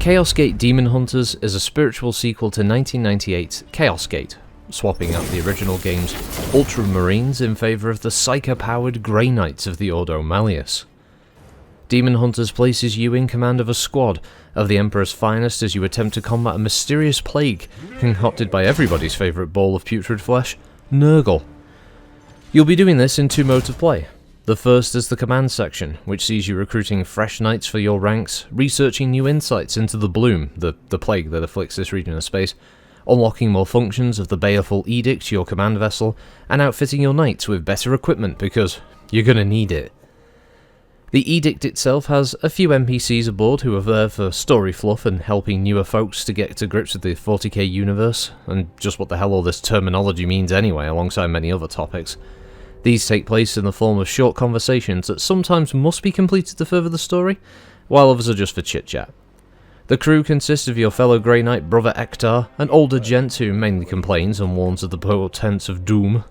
Chaos Gate Daemonhunters is a spiritual sequel to 1998's Chaos Gate, swapping out the original game's Ultramarines in favour of the Psycho-powered Grey Knights of the Ordo Malleus. Daemonhunters places you in command of a squad of the Emperor's finest as you attempt to combat a mysterious plague concocted by everybody's favourite bowl of putrid flesh, Nurgle. You'll be doing this in two modes of play. The first is the command section, which sees you recruiting fresh knights for your ranks, researching new insights into the Bloom, the plague that afflicts this region of space, unlocking more functions of the baleful edict to your command vessel, and outfitting your knights with better equipment because you're gonna need it. The edict itself has a few NPCs aboard who are there for story fluff and helping newer folks to get to grips with the 40k universe, and just what the hell all this terminology means anyway, alongside many other topics. These take place in the form of short conversations that sometimes must be completed to further the story, while others are just for chit-chat. The crew consists of your fellow Grey Knight brother Ektar, an older gent who mainly complains and warns of the portents of doom,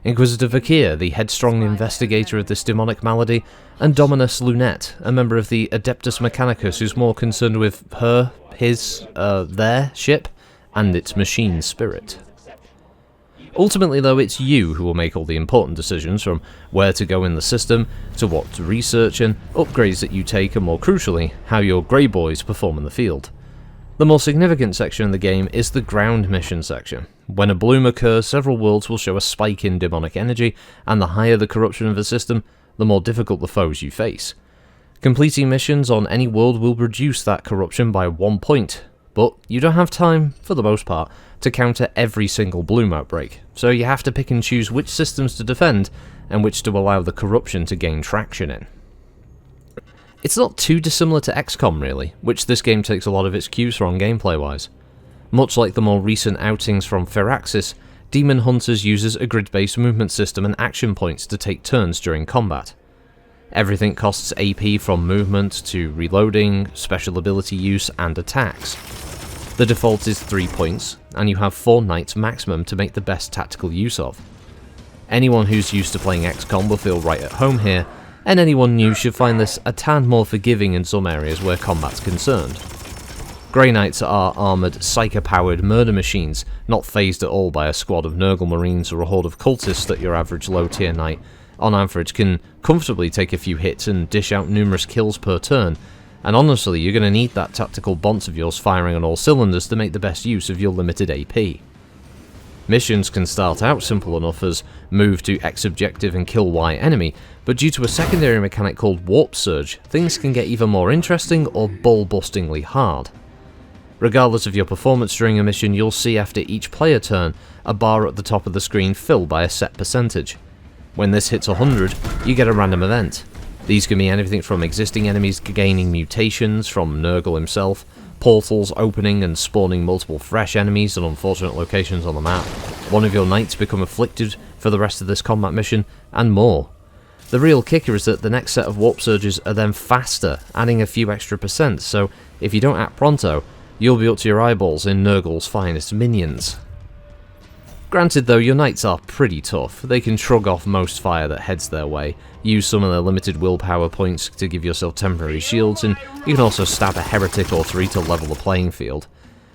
Inquisitor Vakir, the headstrong investigator of this demonic malady, and Dominus Lunette, a member of the Adeptus Mechanicus who's more concerned with their ship, and its machine spirit. Ultimately though, it's you who will make all the important decisions, from where to go in the system, to what to research and upgrades that you take, and more crucially, how your Grey Boys perform in the field. The more significant section of the game is the ground mission section. When a bloom occurs, several worlds will show a spike in demonic energy, and the higher the corruption of the system, the more difficult the foes you face. Completing missions on any world will reduce that corruption by 1 point, but you don't have time, for the most part, to counter every single bloom outbreak, so you have to pick and choose which systems to defend and which to allow the corruption to gain traction in. It's not too dissimilar to XCOM really, which this game takes a lot of its cues from gameplay-wise. Much like the more recent outings from Firaxis, Daemonhunters uses a grid-based movement system and action points to take turns during combat. Everything costs AP from movement to reloading, special ability use, and attacks. The default is 3 points, and you have 4 knights maximum to make the best tactical use of. Anyone who's used to playing XCOM will feel right at home here, and anyone new should find this a tad more forgiving in some areas where combat's concerned. Grey Knights are armoured, psycho-powered murder machines, not phased at all by a squad of Nurgle Marines or a horde of cultists that your average low-tier knight, on average, can comfortably take a few hits and dish out numerous kills per turn, and honestly, you're going to need that tactical bonce of yours firing on all cylinders to make the best use of your limited AP. Missions can start out simple enough as move to X objective and kill Y enemy, but due to a secondary mechanic called Warp Surge, things can get either more interesting or ball-bustingly hard. Regardless of your performance during a mission, you'll see after each player turn a bar at the top of the screen filled by a set percentage. When this hits 100, you get a random event. These can be anything from existing enemies gaining mutations from Nurgle himself, portals opening and spawning multiple fresh enemies in unfortunate locations on the map, one of your knights become afflicted for the rest of this combat mission, and more. The real kicker is that the next set of warp surges are then faster, adding a few extra percent, so if you don't act pronto, you'll be up to your eyeballs in Nurgle's finest minions. Granted though, your knights are pretty tough. They can shrug off most fire that heads their way, use some of their limited willpower points to give yourself temporary shields, and you can also stab a heretic or 3 to level the playing field.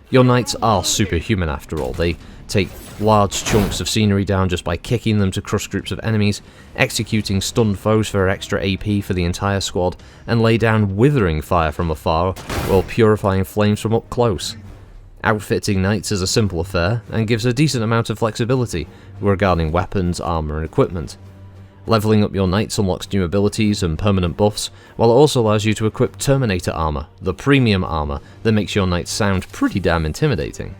Your knights are superhuman after all. They take large chunks of scenery down just by kicking them to crush groups of enemies, executing stunned foes for extra AP for the entire squad, and lay down withering fire from afar while purifying flames from up close. Outfitting knights is a simple affair, and gives a decent amount of flexibility regarding weapons, armour and equipment. Leveling up your knights unlocks new abilities and permanent buffs, while it also allows you to equip Terminator armour, the premium armour that makes your knights sound pretty damn intimidating.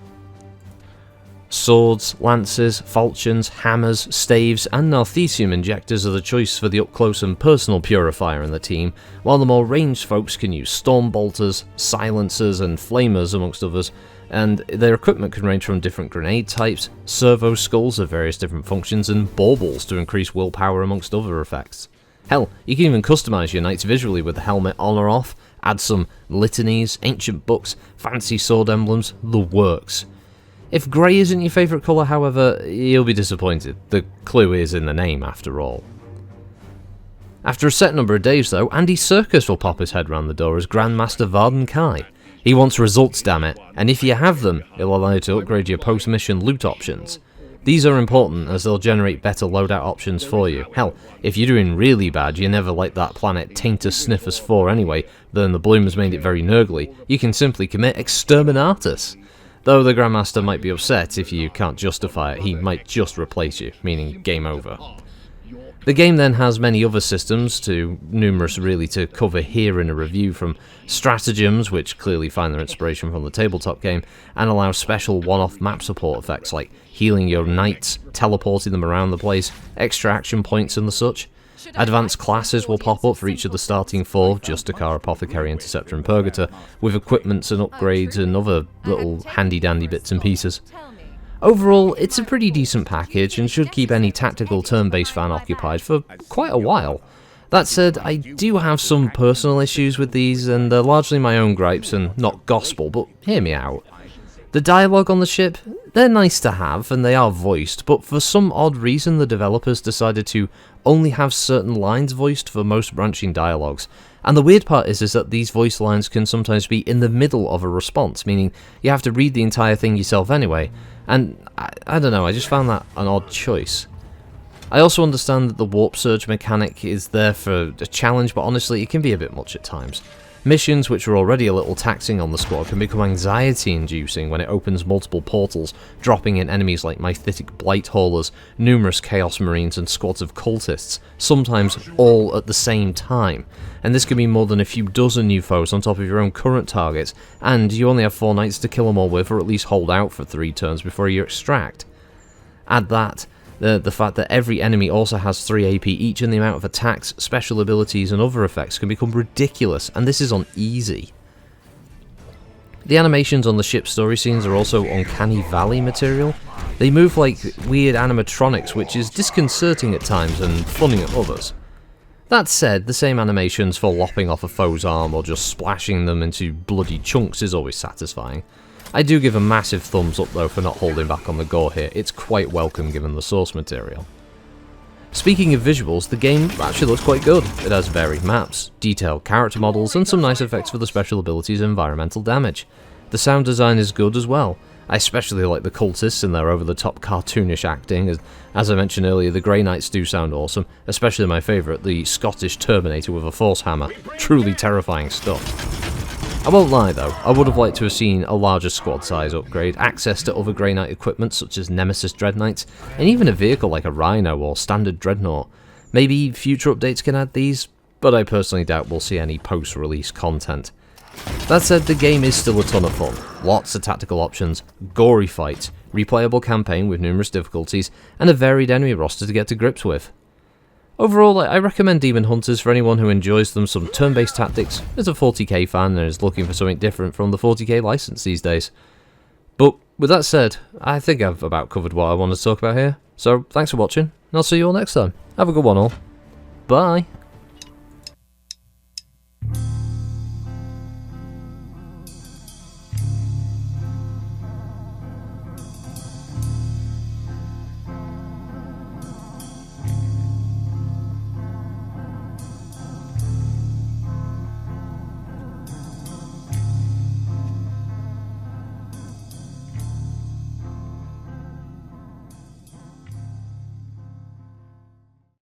Swords, lances, falchions, hammers, staves and Narthesium injectors are the choice for the up-close and personal purifier in the team, while the more ranged folks can use storm bolters, silencers and flamers amongst others, and their equipment can range from different grenade types, servo skulls of various different functions, and baubles to increase willpower amongst other effects. Hell, you can even customise your knights visually with the helmet on or off, add some litanies, ancient books, fancy sword emblems, the works. If grey isn't your favourite colour, however, you'll be disappointed. The clue is in the name after all. After a set number of days though, Andy Serkis will pop his head round the door as Grandmaster Varden Kai. He wants results, damn it, and if you have them, it'll allow you to upgrade your post-mission loot options. These are important as they'll generate better loadout options for you. Hell, if you're doing really bad, you never like that planet Taintus Sniffus 4 anyway, then the Bloom has made it very nurgly, you can simply commit Exterminatus. Though the Grandmaster might be upset if you can't justify it, he might just replace you, meaning game over. The game then has many other systems, too numerous really to cover here in a review, from stratagems, which clearly find their inspiration from the tabletop game, and allow special one-off map support effects like healing your knights, teleporting them around the place, extra action points and the such. Advanced classes will pop up for each of the starting 4, Justicar, Apothecary, Interceptor and Purgator, with equipments and upgrades and other little handy-dandy bits and pieces. Overall, it's a pretty decent package and should keep any tactical turn-based fan occupied for quite a while. That said, I do have some personal issues with these, and they're largely my own gripes and not gospel, but hear me out. The dialogue on the ship, they're nice to have, and they are voiced, but for some odd reason the developers decided to only have certain lines voiced for most branching dialogues. And the weird part is that these voice lines can sometimes be in the middle of a response, meaning you have to read the entire thing yourself anyway, and I don't know, I just found that an odd choice. I also understand that the warp surge mechanic is there for a challenge, but honestly it can be a bit much at times. Missions, which are already a little taxing on the squad, can become anxiety-inducing when it opens multiple portals, dropping in enemies like mythic blight haulers, numerous chaos marines and squads of cultists, sometimes all at the same time. And this can be more than a few dozen new foes on top of your own current targets, and you only have 4 knights to kill them all with, or at least hold out for 3 turns before you extract. Add that, the fact that every enemy also has 3 AP each, and the amount of attacks, special abilities and other effects can become ridiculous, and this is on easy. The animations on the ship story scenes are also Uncanny Valley material. They move like weird animatronics, which is disconcerting at times and funny at others. That said, the same animations for lopping off a foe's arm or just splashing them into bloody chunks is always satisfying. I do give a massive thumbs up though for not holding back on the gore here, it's quite welcome given the source material. Speaking of visuals, the game actually looks quite good. It has varied maps, detailed character models, and some nice effects for the special abilities and environmental damage. The sound design is good as well. I especially like the cultists and their over-the-top cartoonish acting. As I mentioned earlier, the Grey Knights do sound awesome, especially my favourite, the Scottish Terminator with a force hammer. Truly terrifying stuff. I won't lie though, I would have liked to have seen a larger squad size upgrade, access to other Grey Knight equipment such as Nemesis Dreadknights, and even a vehicle like a Rhino or standard Dreadnought. Maybe future updates can add these, but I personally doubt we'll see any post-release content. That said, the game is still a ton of fun. Lots of tactical options, gory fights, replayable campaign with numerous difficulties, and a varied enemy roster to get to grips with. Overall, I recommend Daemonhunters for anyone who enjoys some turn-based tactics, is a 40k fan and is looking for something different from the 40k license these days. But with that said, I think I've about covered what I wanted to talk about here, so thanks for watching, and I'll see you all next time. Have a good one all. Bye!